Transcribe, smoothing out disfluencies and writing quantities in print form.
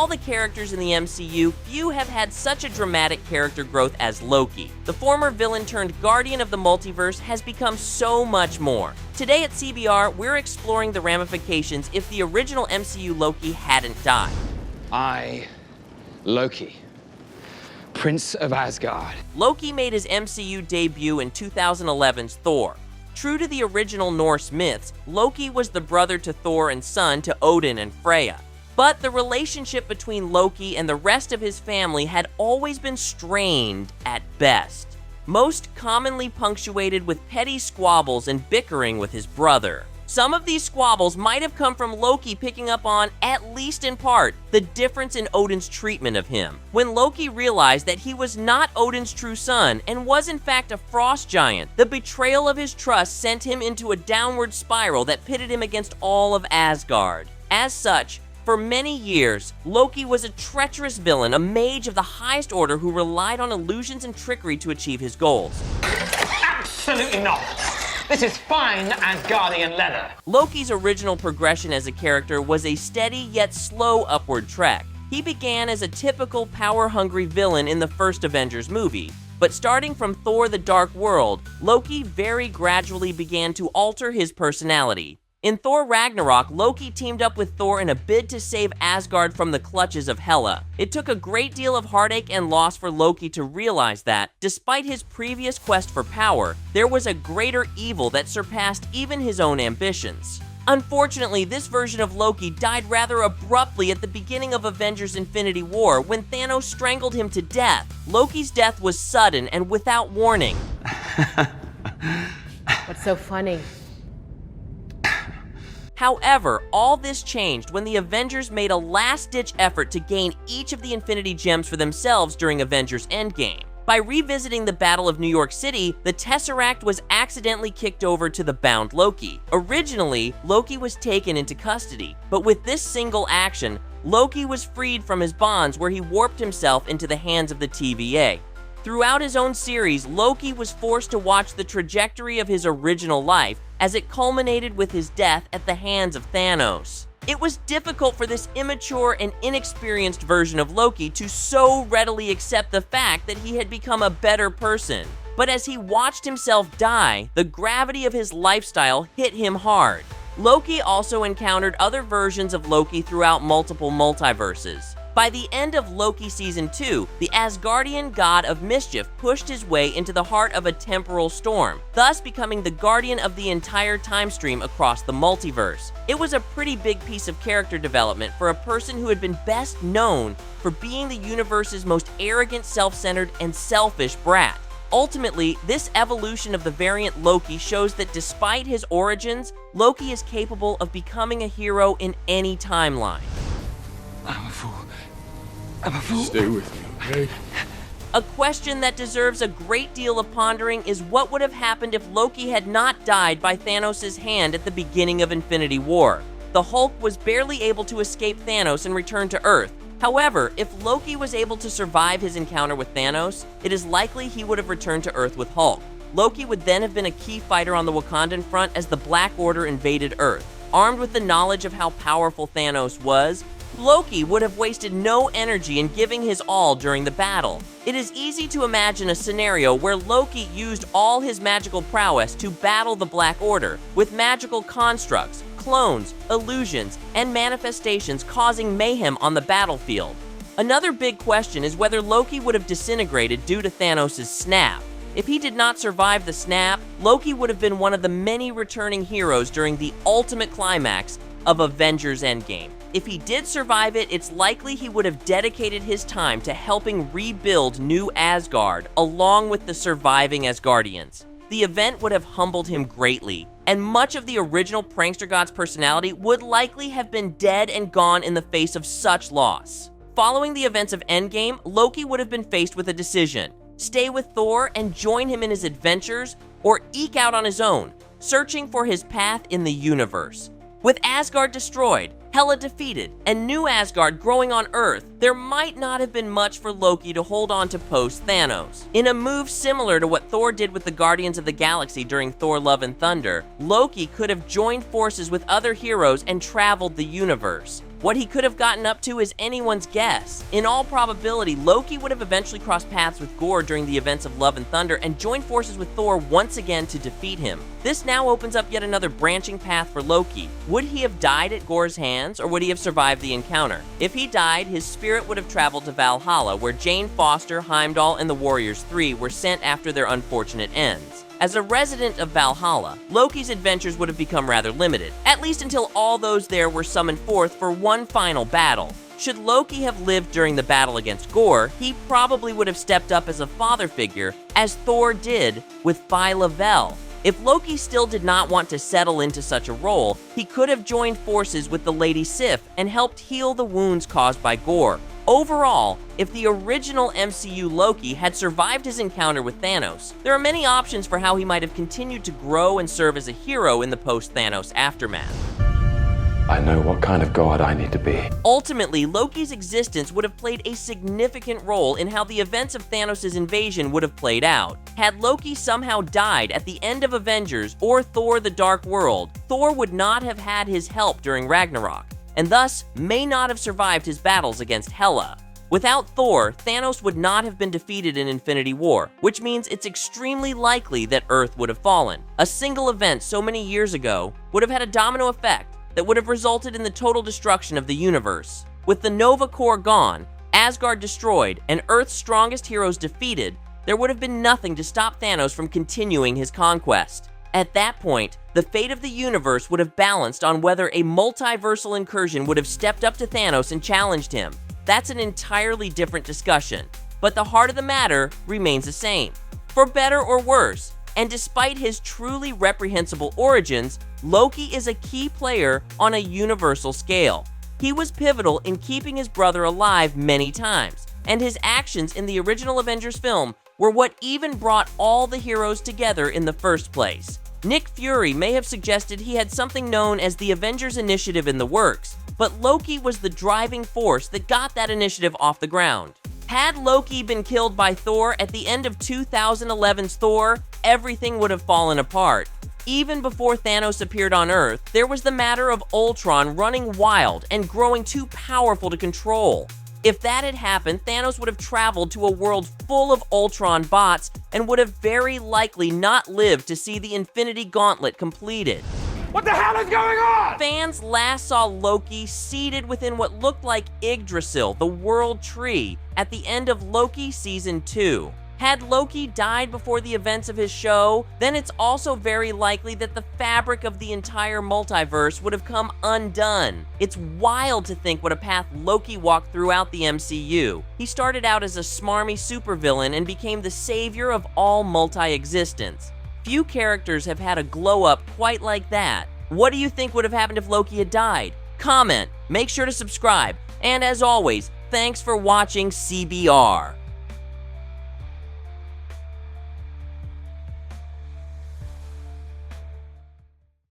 all the characters in the MCU, few have had such a dramatic character growth as Loki. The former villain turned guardian of the multiverse has become so much more. Today at CBR, we're exploring the ramifications if the original MCU Loki hadn't died. I, Loki, Prince of Asgard. Loki made his MCU debut in 2011's Thor. True to the original Norse myths, Loki was the brother to Thor and son to Odin and Freya. But the relationship between Loki and the rest of his family had always been strained at best, most commonly punctuated with petty squabbles and bickering with his brother. Some of these squabbles might have come from Loki picking up on, at least in part, the difference in Odin's treatment of him. When Loki realized that he was not Odin's true son and was in fact a frost giant, the betrayal of his trust sent him into a downward spiral that pitted him against all of Asgard. As such, for many years, Loki was a treacherous villain, a mage of the highest order who relied on illusions and trickery to achieve his goals. Absolutely not. This is fine Asgardian leather. Loki's original progression as a character was a steady yet slow upward trek. He began as a typical power-hungry villain in the first Avengers movie, but starting from Thor: The Dark World, Loki very gradually began to alter his personality. In Thor Ragnarok, Loki teamed up with Thor in a bid to save Asgard from the clutches of Hela. It took a great deal of heartache and loss for Loki to realize that, despite his previous quest for power, there was a greater evil that surpassed even his own ambitions. Unfortunately, this version of Loki died rather abruptly at the beginning of Avengers Infinity War when Thanos strangled him to death. Loki's death was sudden and without warning. What's so funny? However, all this changed when the Avengers made a last-ditch effort to gain each of the Infinity Gems for themselves during Avengers Endgame. By revisiting the Battle of New York City, the Tesseract was accidentally kicked over to the bound Loki. Originally, Loki was taken into custody, but with this single action, Loki was freed from his bonds where he warped himself into the hands of the TVA. Throughout his own series, Loki was forced to watch the trajectory of his original life as it culminated with his death at the hands of Thanos. It was difficult for this immature and inexperienced version of Loki to so readily accept the fact that he had become a better person. But as he watched himself die, the gravity of his lifestyle hit him hard. Loki also encountered other versions of Loki throughout multiple multiverses. By the end of Loki Season 2, the Asgardian god of mischief pushed his way into the heart of a temporal storm, thus becoming the guardian of the entire time stream across the multiverse. It was a pretty big piece of character development for a person who had been best known for being the universe's most arrogant, self-centered, and selfish brat. Ultimately, this evolution of the variant Loki shows that despite his origins, Loki is capable of becoming a hero in any timeline. I'm a fool. I'm a fool. Stay with me, okay? A question that deserves a great deal of pondering is what would have happened if Loki had not died by Thanos' hand at the beginning of Infinity War. The Hulk was barely able to escape Thanos and return to Earth. However, if Loki was able to survive his encounter with Thanos, it is likely he would have returned to Earth with Hulk. Loki would then have been a key fighter on the Wakandan front as the Black Order invaded Earth. Armed with the knowledge of how powerful Thanos was, Loki would have wasted no energy in giving his all during the battle. It is easy to imagine a scenario where Loki used all his magical prowess to battle the Black Order, with magical constructs, clones, illusions, and manifestations causing mayhem on the battlefield. Another big question is whether Loki would have disintegrated due to Thanos' snap. If he did not survive the snap, Loki would have been one of the many returning heroes during the ultimate climax of Avengers Endgame. If he did survive it, it's likely he would have dedicated his time to helping rebuild New Asgard along with the surviving Asgardians. The event would have humbled him greatly, and much of the original Prankster God's personality would likely have been dead and gone in the face of such loss. Following the events of Endgame, Loki would have been faced with a decision: stay with Thor and join him in his adventures, or eke out on his own, searching for his path in the universe. With Asgard destroyed, Hela defeated, and New Asgard growing on Earth, there might not have been much for Loki to hold on to post-Thanos. In a move similar to what Thor did with the Guardians of the Galaxy during Thor: Love and Thunder, Loki could have joined forces with other heroes and traveled the universe. What he could have gotten up to is anyone's guess. In all probability, Loki would have eventually crossed paths with Gorr during the events of Love and Thunder and joined forces with Thor once again to defeat him. This now opens up yet another branching path for Loki. Would he have died at Gorr's hands, or would he have survived the encounter? If he died, his spirit would have traveled to Valhalla, where Jane Foster, Heimdall, and the Warriors 3 were sent after their unfortunate ends. As a resident of Valhalla, Loki's adventures would have become rather limited, at least until all those there were summoned forth for one final battle. Should Loki have lived during the battle against Gorr, he probably would have stepped up as a father figure, as Thor did with Vel. If Loki still did not want to settle into such a role, he could have joined forces with the Lady Sif and helped heal the wounds caused by Gorr. Overall, if the original MCU Loki had survived his encounter with Thanos, there are many options for how he might have continued to grow and serve as a hero in the post-Thanos aftermath. I know what kind of god I need to be. Ultimately, Loki's existence would have played a significant role in how the events of Thanos' invasion would have played out. Had Loki somehow died at the end of Avengers or Thor: The Dark World, Thor would not have had his help during Ragnarok, and thus may not have survived his battles against Hela. Without Thor, Thanos would not have been defeated in Infinity War, which means it's extremely likely that Earth would have fallen. A single event so many years ago would have had a domino effect that would have resulted in the total destruction of the universe. With the Nova Corps gone, Asgard destroyed, and Earth's strongest heroes defeated, there would have been nothing to stop Thanos from continuing his conquest. At that point, the fate of the universe would have balanced on whether a multiversal incursion would have stepped up to Thanos and challenged him. That's an entirely different discussion, but the heart of the matter remains the same. For better or worse, and despite his truly reprehensible origins, Loki is a key player on a universal scale. He was pivotal in keeping his brother alive many times, and his actions in the original Avengers film were what even brought all the heroes together in the first place. Nick Fury may have suggested he had something known as the Avengers Initiative in the works, but Loki was the driving force that got that initiative off the ground. Had Loki been killed by Thor at the end of 2011's Thor, everything would have fallen apart. Even before Thanos appeared on Earth, there was the matter of Ultron running wild and growing too powerful to control. If that had happened, Thanos would have traveled to a world full of Ultron bots and would have very likely not lived to see the Infinity Gauntlet completed. What the hell is going on? Fans last saw Loki seated within what looked like Yggdrasil, the World Tree, at the end of Loki Season 2. Had Loki died before the events of his show, then it's also very likely that the fabric of the entire multiverse would have come undone. It's wild to think what a path Loki walked throughout the MCU. He started out as a smarmy supervillain and became the savior of all multi-existence. Few characters have had a glow-up quite like that. What do you think would have happened if Loki had died? Comment, make sure to subscribe, and as always, thanks for watching CBR.